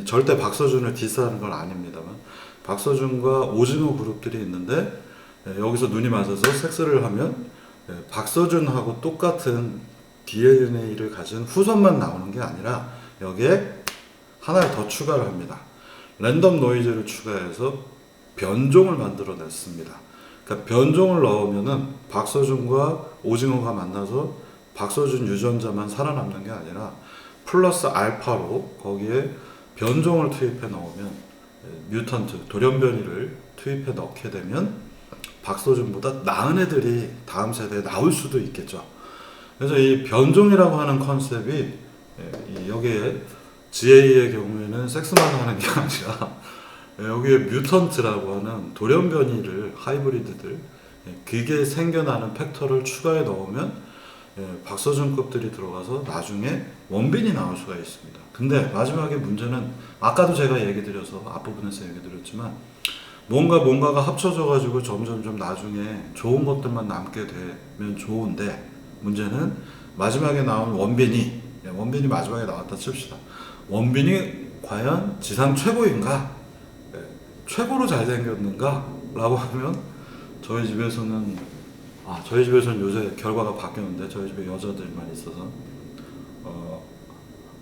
절대 박서준을 디스하는 건 아닙니다만 박서준과 오징어 그룹들이 있는데 여기서 눈이 맞아서 섹스를 하면 박서준하고 똑같은 DNA를 가진 후손만 나오는 게 아니라 여기에 하나를 더 추가를 합니다. 랜덤 노이즈를 추가해서 변종을 만들어냈습니다. 그러니까 변종을 넣으면은 박서준과 오징어가 만나서 박서준 유전자만 살아남는 게 아니라 플러스 알파로 거기에 변종을 투입해 넣으면 뮤턴트, 돌연변이를 투입해 넣게 되면 박서준보다 나은 애들이 다음 세대에 나올 수도 있겠죠. 그래서 이 변종이라고 하는 컨셉이 여기에 GA의 경우에는 섹스만 하는 게 아니라 여기에 뮤턴트라고 하는 돌연변이를 하이브리드들 그게 생겨나는 팩터를 추가해 넣으면 박서준급들이 들어가서 나중에 원빈이 나올 수가 있습니다. 근데 마지막에 문제는 아까도 제가 얘기 드려서 앞부분에서 얘기 드렸지만 뭔가가 합쳐져 가지고 점점 나중에 좋은 것들만 남게 되면 좋은데 문제는 마지막에 나온 원빈이 마지막에 나왔다 칩시다. 원빈이 과연 지상 최고인가? 최고로 잘생겼는가? 라고 하면 저희 집에서는 요새 결과가 바뀌었는데 저희 집에 여자들만 있어서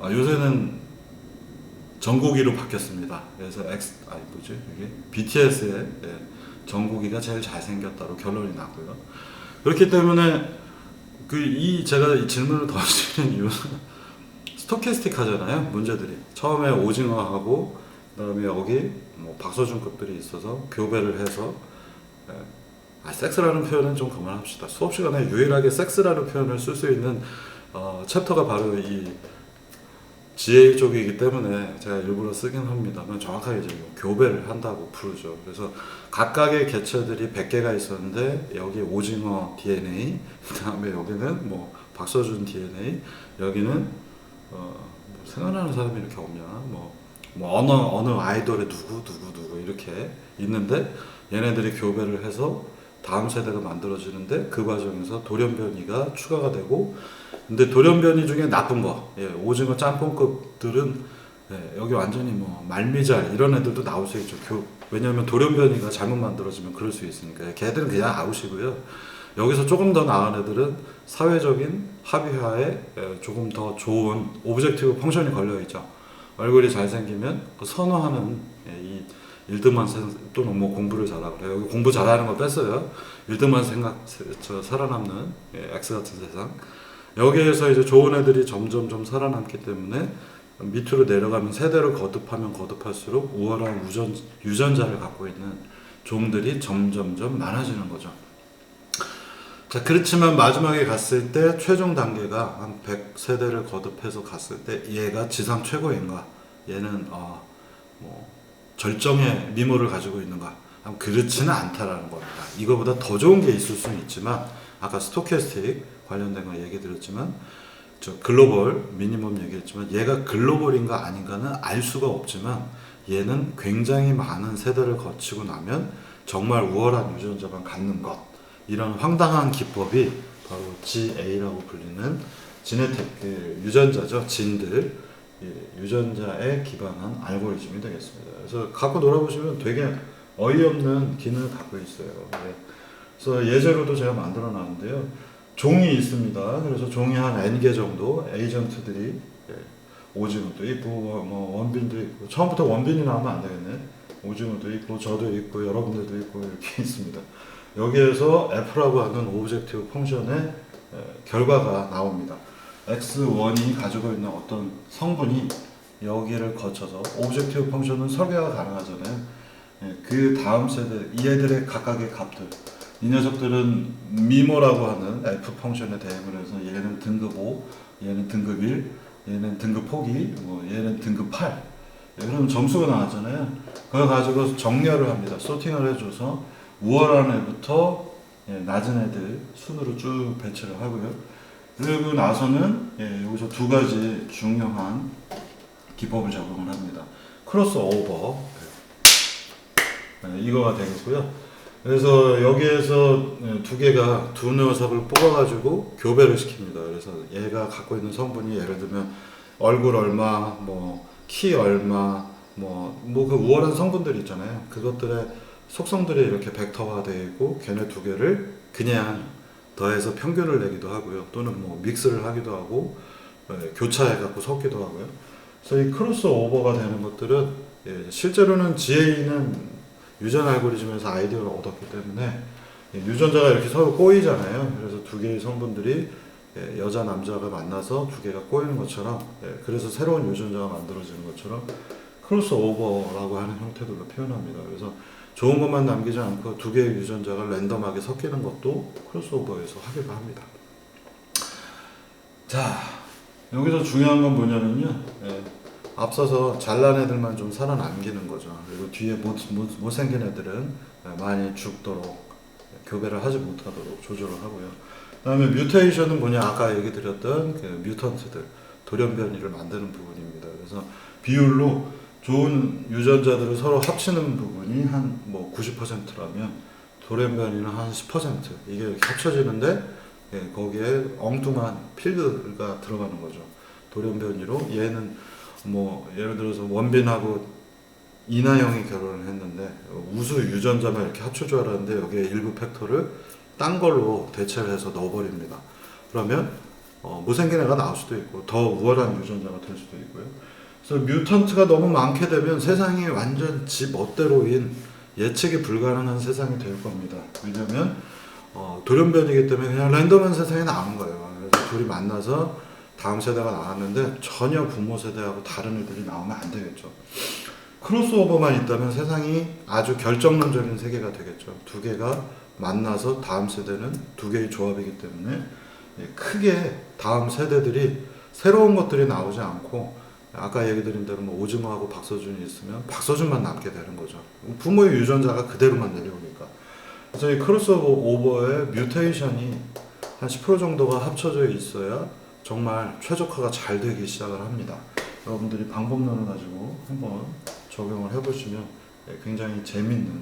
요새는 정국이로 바뀌었습니다. 그래서 이게 BTS의 정국이가 제일 잘생겼다로 결론이 났고요. 그렇기 때문에 제가 이 질문을 던지는 이유는 스토캐스틱 하잖아요. 문제들이 처음에 오징어하고 그다음에 여기 뭐 박서준급들이 있어서 교배를 해서 섹스라는 표현은 좀 그만합시다. 수업 시간에 유일하게 섹스라는 표현을 쓸 수 있는 챕터가 바로 이 GA 쪽이기 때문에 제가 일부러 쓰긴 합니다만 정확하게 이제 교배를 한다고 부르죠. 그래서 각각의 개체들이 100개가 있었는데 여기 오징어 DNA, 그 다음에 여기는 뭐 박서준 DNA, 여기는 생각나는 사람이 이렇게 없냐, 어느 아이돌의 누구 이렇게 있는데 얘네들이 교배를 해서 다음 세대가 만들어지는데 그 과정에서 돌연변이가 추가가 되고, 근데 돌연변이 중에 나쁜 거, 오징어 짬뽕급들은 여기 완전히 뭐 말미잘 이런 애들도 나올 수 있죠. 왜냐하면 돌연변이가 잘못 만들어지면 그럴 수 있으니까 걔들은 그냥 아웃이고요. 여기서 조금 더 나은 애들은 사회적인 합의하에 조금 더 좋은 오브젝티브 펑션이 걸려있죠. 얼굴이 잘생기면 그 선호하는 이 1등만 또는 뭐 공부를 잘하고 그래요. 여기 공부 잘하는 거 뺐어요. 1등만 살아남는 X 같은 세상. 여기에서 이제 좋은 애들이 점점 살아남기 때문에 밑으로 내려가면 세대를 거듭하면 거듭할수록 우월한 유전자를 갖고 있는 종들이 점점 많아지는 거죠. 자, 그렇지만 마지막에 갔을 때 최종 단계가 한 100세대를 거듭해서 갔을 때 얘가 지상 최고인가, 얘는 뭐 절정의 미모를 가지고 있는가, 그렇지는 않다라는 겁니다. 이거보다 더 좋은 게 있을 수는 있지만, 아까 스토캐스틱 관련된 거 얘기 드렸지만, 저 글로벌 미니멈 얘기했지만 얘가 글로벌인가 아닌가는 알 수가 없지만, 얘는 굉장히 많은 세대를 거치고 나면 정말 우월한 유전자만 갖는 것, 이런 황당한 기법이 바로 GA라고 불리는 지네틱, 유전자죠. 진들, 유전자에 기반한 알고리즘이 되겠습니다. 그래서 갖고 놀아보시면 되게 어이없는 기능을 갖고 있어요. 그래서 예제로도 제가 만들어 놨는데요. 종이 있습니다. 그래서 종이 한 N개 정도 에이전트들이, 오징어도 있고 뭐 원빈도 있고, 처음부터 원빈이 나오면 안 되겠네. 오징어도 있고 저도 있고 여러분들도 있고 이렇게 있습니다. 여기에서 F라고 하는 오브젝티브 펑션의 결과가 나옵니다. X1이 가지고 있는 어떤 성분이 여기를 거쳐서, 오브젝티브 펑션은 설계가 가능하잖아요. 그 다음 세대, 이 애들의 각각의 값들, 이 녀석들은 미모라고 하는 F 펑션에 대응을 해서 얘는 등급 5, 얘는 등급 1, 얘는 등급 포기, 뭐 얘는 등급 8, 이런 점수가 나왔잖아요. 그걸 가지고 정렬을 합니다. 소팅을 해줘서 우월한 애부터 낮은 애들 순으로 쭉 배치를 하고요. 그리고 나서는 여기서 두 가지 중요한 기법을 적용을 합니다. 크로스오버, 이거가 되겠고요. 그래서 여기에서 두 개가 두 녀석을 뽑아가지고 교배를 시킵니다. 그래서 얘가 갖고 있는 성분이 예를 들면 얼굴 얼마, 뭐 키 얼마, 뭐 그 우월한 성분들이 있잖아요. 그것들의 속성들이 이렇게 벡터화되어 있고, 걔네 두 개를 그냥 더해서 평균을 내기도 하고요. 또는 뭐 믹스를 하기도 하고, 교차해갖고 섞기도 하고요. 그래서 이 크로스오버가 되는 것들은, 실제로는 GA는 유전 알고리즘에서 아이디어를 얻었기 때문에 유전자가 이렇게 서로 꼬이잖아요. 그래서 두 개의 성분들이 여자 남자가 만나서 두 개가 꼬이는 것처럼, 그래서 새로운 유전자가 만들어지는 것처럼 크로스오버라고 하는 형태들로 표현합니다. 그래서 좋은 것만 남기지 않고 두 개의 유전자가 랜덤하게 섞이는 것도 크로스오버에서 하기도 합니다. 자, 여기서 중요한 건 뭐냐면요, 앞서서 잘난 애들만 좀 살아남기는 거죠. 그리고 뒤에 못생긴 애들은 많이 죽도록, 교배를 하지 못하도록 조절을 하고요. 그 다음에 뮤테이션은 뭐냐, 아까 얘기 드렸던 그 뮤턴트들, 돌연변이를 만드는 부분입니다. 그래서 비율로 좋은 유전자들을 서로 합치는 부분이 한 뭐 90%라면 돌연변이는 한 10%, 이게 이렇게 합쳐지는데, 거기에 엉뚱한 필드가 들어가는 거죠. 돌연변이로 얘는 뭐 예를 들어서 원빈하고 이나영이 결혼을 했는데 우수 유전자만 이렇게 합쳐줘야 하는데 여기에 일부 팩터를 딴 걸로 대체를 해서 넣어버립니다. 그러면 못생긴 애가 나올 수도 있고 더 우월한 유전자가 될 수도 있고요. 그래서 뮤턴트가 너무 많게 되면 세상이 완전 지 멋대로인 예측이 불가능한 세상이 될 겁니다. 왜냐면 돌연변이기 때문에 그냥 랜덤한 세상이 나온 거예요. 그래서 둘이 만나서 다음 세대가 나왔는데 전혀 부모 세대하고 다른 애들이 나오면 안 되겠죠. 크로스오버만 있다면 세상이 아주 결정론적인 세계가 되겠죠. 두 개가 만나서 다음 세대는 두 개의 조합이기 때문에 크게 다음 세대들이 새로운 것들이 나오지 않고, 아까 얘기 드린 대로 뭐 오징어하고 박서준이 있으면 박서준만 남게 되는 거죠. 부모의 유전자가 그대로만 내려오니까. 그래서 이 크로스오버의 뮤테이션이 한 10% 정도가 합쳐져 있어야 정말 최적화가 잘 되기 시작을 합니다. 여러분들이 방법론을 가지고 한번 적용을 해보시면 굉장히 재밌는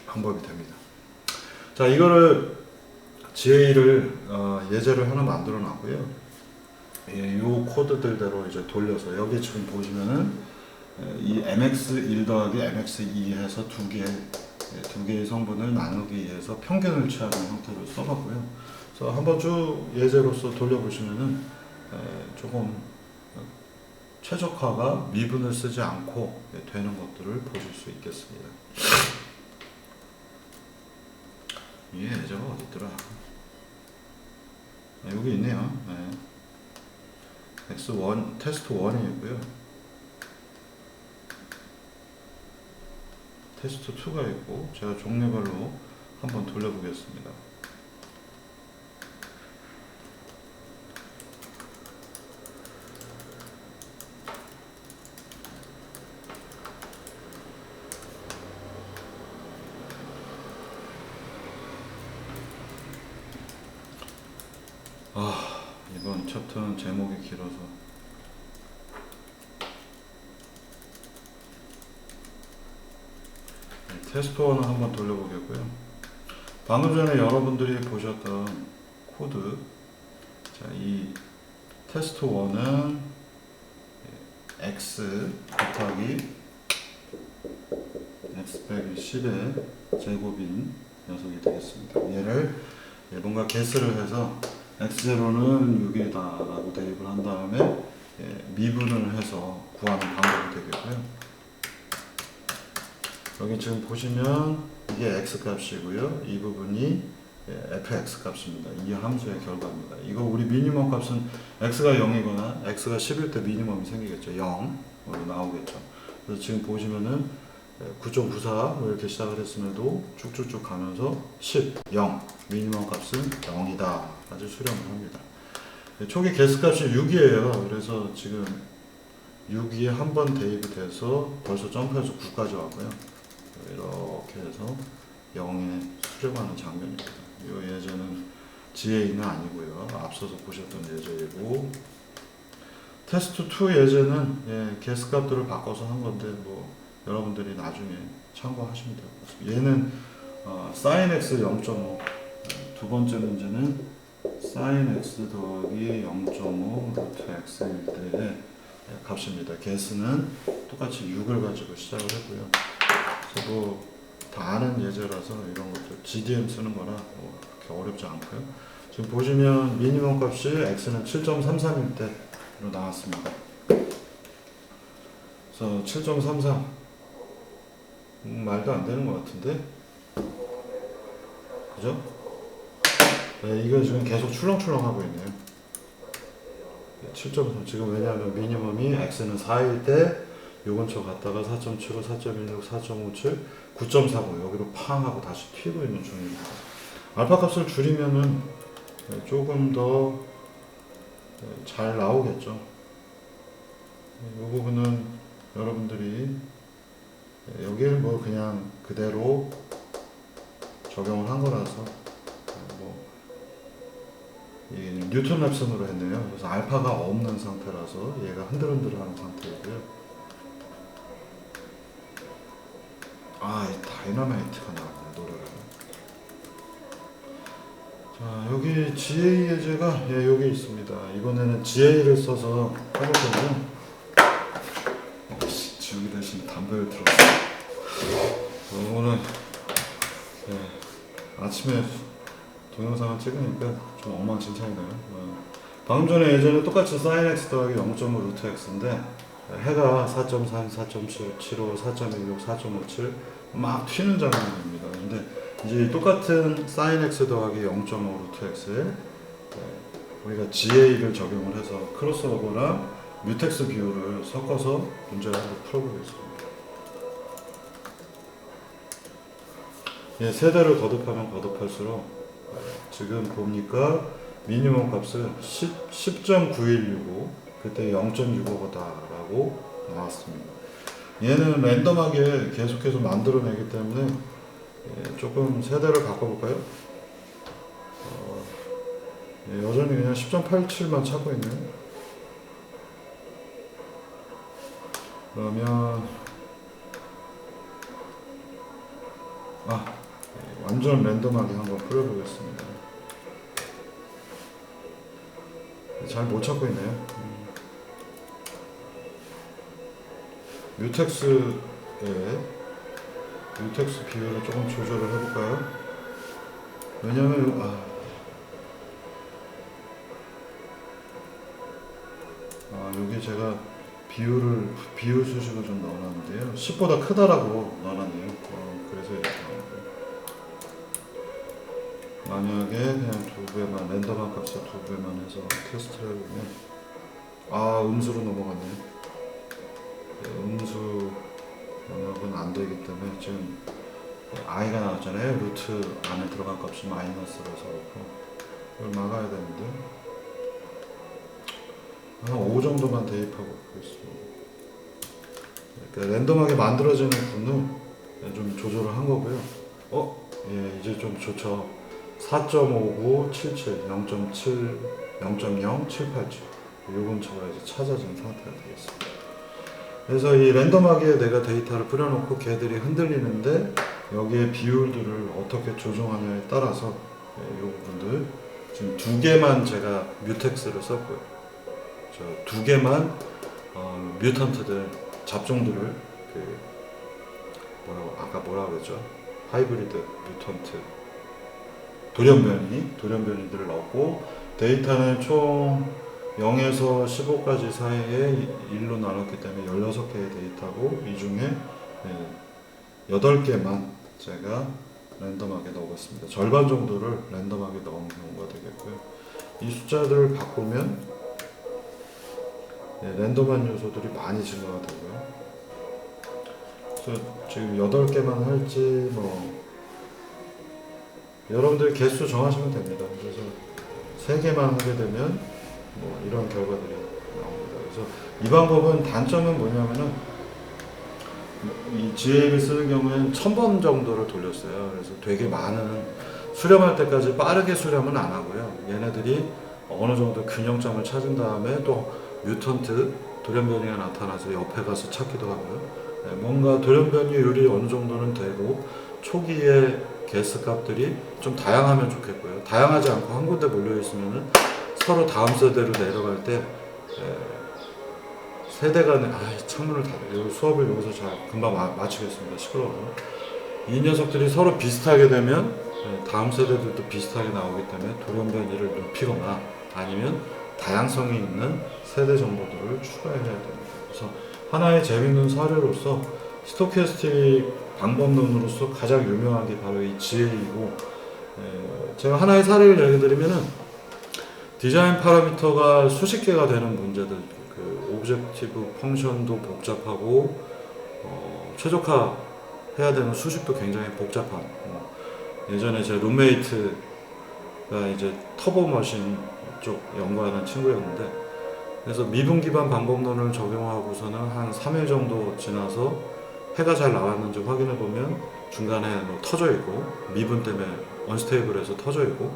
방법이 됩니다. 자, 이거를 GA를 예제를 하나 만들어 놨고요. 예, 요 코드들대로 이제 돌려서 여기 지금 보시면은 이 MX1 더하기 MX2 해서 두 개의 성분을 나누기 위해서 평균을 취하는 형태로 써봤고요. 그래서 한번 쭉 예제로서 돌려보시면은 조금 최적화가 미분을 쓰지 않고 되는 것들을 보실 수 있겠습니다. 이게 예제가 어디 있더라? 여기 있네요. X1 테스트 1이고요. 테스트 2가 있고 제가 종류별로 한번 돌려보겠습니다. 이번 챕터는 제목이 길어서 테스트 1을 한번 돌려보겠고요. 방금 전에 여러분들이 보셨던 코드, 자, 이 테스트 1은 x 곱하기 x 빼기 10의 제곱인 녀석이 되겠습니다. 얘를 뭔가 개수를 해서 x0는 6이다 라고 대입을 한 다음에 미분을 해서 구하는 방법이 되겠고요. 여기 지금 보시면 이게 x 값이고요. 이 부분이 fx 값입니다. 이 함수의 결과입니다. 이거 우리 미니멈 값은 x가 0이거나 x가 10일 때 미니멈이 생기겠죠. 0으로 나오겠죠. 그래서 지금 보시면은 9.94 이렇게 시작을 했음에도 쭉쭉쭉 가면서 10, 0 미니멈 값은 0이다 까지 수렴을 합니다. 초기 개수 값이 6이에요. 그래서 지금 6이 한 번 대입이 돼서 벌써 점프해서 9까지 왔고요. 이렇게 해서 0에 수렴하는 장면입니다. 이 예제는 GA는 아니고요. 앞서서 보셨던 예제이고, 테스트 2 예제는 개수 값들을 바꿔서 한 건데 뭐 여러분들이 나중에 참고하시면 될 것 같습니다. 얘는 sin x 0.5, 두 번째 문제는 sin x 더하기 0.5 루트 x일 때의 값입니다. 개수는 똑같이 6을 가지고 시작을 했고요. 그래서 뭐 다 아는 예제라서 이런 것들 GDM 쓰는 거라 뭐 그렇게 어렵지 않고요. 지금 보시면 미니멈 값이 x는 7.33일 때로 나왔습니다. 그래서 7.33 말도 안 되는 것 같은데, 그죠? 네, 이거 지금 계속 출렁출렁 하고 있네요. 7.3 지금 왜냐하면 미니멈이 x는 4일 때 요 근처 갔다가 4.75, 4.16, 4.57, 9.49 여기로 팡 하고 다시 튀고 있는 중입니다. 알파 값을 줄이면은 조금 더 잘 나오겠죠. 이 부분은 여러분들이 여기를 뭐 그냥 그대로 적용을 한 거라서 뭐 뉴턴 랩슨으로 했네요. 그래서 알파가 없는 상태라서 얘가 흔들흔들하는 상태이고요. 이 다이너마이트가 나왔네, 노래가. 자, 여기 GA 예제가 여기 있습니다. 이번에는 GA를 써서 해볼 건데요. 지우기 대신 담배를 들었어요. 오늘 아침에 동영상을 찍으니까 좀 엉망진창이네요. 방금 전에 예전에 똑같이 sin x 더하기 0.5 루트 x인데 해가 4.3, 4.7, 75, 4.16, 4.57 막 튀는 장면입니다. 근데 이제 똑같은 sin x 더하기 0.5 루트 x에 우리가 GA를 적용을 해서 크로스오버랑 뮤텍스 비율을 섞어서 문제를 한번 풀어보겠습니다. 세대를 거듭하면 거듭할수록 지금 보니까 미니멈 값은 10.9165 그때 0.65다 라고 나왔습니다. 얘는 랜덤하게 계속해서 만들어내기 때문에 조금 세대를 바꿔볼까요? 여전히 그냥 10.87만 찾고 있네요. 그러면 완전 랜덤하게 한번 뿌려보겠습니다. 잘 못 찾고 있네요. 뮤텍스의 뮤텍스 비율을 조금 조절을 해볼까요? 왜냐면 여기 제가 비율 수식을 좀 넣어놨는데요. 10보다 크다라고 넣어놨네요. 그래서 이렇게 나왔는데, 만약에 그냥 2배만 랜덤한 값을 2배만 해서 테스트를 해보면 음수로 넘어갔네요. 음수 영역은 안 되기 때문에 지금 i가 나왔잖아요. 루트 안에 들어간 값이 마이너스라서 이걸 막아야 되는데 한 5 정도만 대입하고 보겠습니다. 그러니까 랜덤하게 만들어지는 분을 좀 조절을 한 거고요. 예, 이제 좀 좋죠. 4.59, 77, 0.7, 0.0, 787 요 근처가 이제 찾아진 상태가 되겠습니다. 그래서 이 랜덤하게 내가 데이터를 뿌려놓고 걔들이 흔들리는데 여기에 비율들을 어떻게 조정하냐에 따라서 이 부분들 지금 2개만 제가 뮤텍스를 썼고요. 저 2개만 뮤턴트들 잡종들을 아까 뭐라고 그랬죠? 하이브리드 뮤턴트 돌연변이들을 넣고 데이터는 총 0에서 15까지 사이에 1로 나눴기 때문에 16개의 데이터고 이 중에 8개만 제가 랜덤하게 넣어봤습니다. 절반 정도를 랜덤하게 넣은 경우가 되겠고요. 이 숫자들을 바꾸면 랜덤한 요소들이 많이 증가가 되고요. 그래서 지금 8개만 할지 여러분들이 개수 정하시면 됩니다. 그래서 3개만 하게 되면 이런 결과들이 나옵니다. 그래서 이 방법은 단점은 뭐냐면은 이 GA를 쓰는 경우에는 1000번 정도를 돌렸어요. 그래서 되게 많은 수렴할 때까지 빠르게 수렴은 안 하고요. 얘네들이 어느 정도 균형점을 찾은 다음에 또 뮤턴트 돌연변이가 나타나서 옆에 가서 찾기도 하고요. 뭔가 돌연변이율이 어느 정도는 되고 초기에 개수 값들이 좀 다양하면 좋겠고요. 다양하지 않고 한 군데 몰려 있으면은 서로 다음 세대로 내려갈 때 세대 간에 창문을 닫아요. 수업을 여기서 잘 금방 마치겠습니다. 시끄러워서. 이 녀석들이 서로 비슷하게 되면 다음 세대들도 비슷하게 나오기 때문에 돌연변이를 높이거나 아니면 다양성이 있는 세대 정보들을 추가해야 됩니다. 그래서 하나의 재밌는 사례로서 스토캐스틱 방법론으로서 가장 유명한 게 바로 이 GA이고, 제가 하나의 사례를 얘기 드리면은 디자인 파라미터가 수십 개가 되는 문제들, 오브젝티브 펑션도 복잡하고 최적화 해야 되는 수식도 굉장히 복잡한, 예전에 제 룸메이트가 이제 터보 머신 쪽 연구하는 친구였는데, 그래서 미분 기반 방법론을 적용하고서는 한 3일 정도 지나서 해가 잘 나왔는지 확인해 보면 중간에 터져 있고 미분 때문에 언스테이블해서 터져 있고,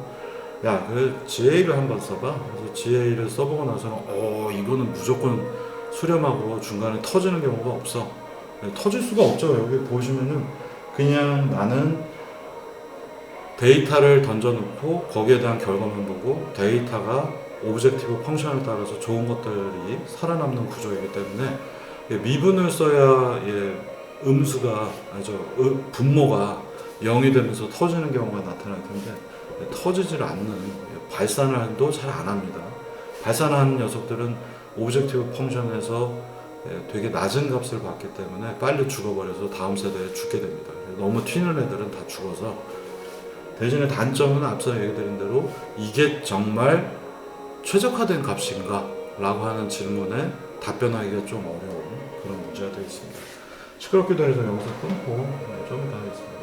야, 그래 GA를 한번 써봐. 그래서 GA를 써보고 나서는 이거는 무조건 수렴하고 중간에 터지는 경우가 없어. 터질 수가 없죠. 여기 보시면은 그냥 나는 데이터를 던져놓고 거기에 대한 결과만 보고 데이터가 오브젝티브 펑션에 따라서 좋은 것들이 살아남는 구조이기 때문에 미분을 써야 음수가 분모가 0이 되면서 터지는 경우가 나타날 텐데 터지질 않는, 발산도 잘 안 합니다. 발산하는 녀석들은 오브젝티브 펑션에서 되게 낮은 값을 받기 때문에 빨리 죽어버려서 다음 세대에 죽게 됩니다. 너무 튀는 애들은 다 죽어서, 대신에 단점은 앞서 얘기드린 대로 이게 정말 최적화된 값인가? 라고 하는 질문에 답변하기가 좀 어려운 그런 문제가 되어 있습니다. 시끄럽기도 해서 여기서 끊고 좀 이따 하겠습니다.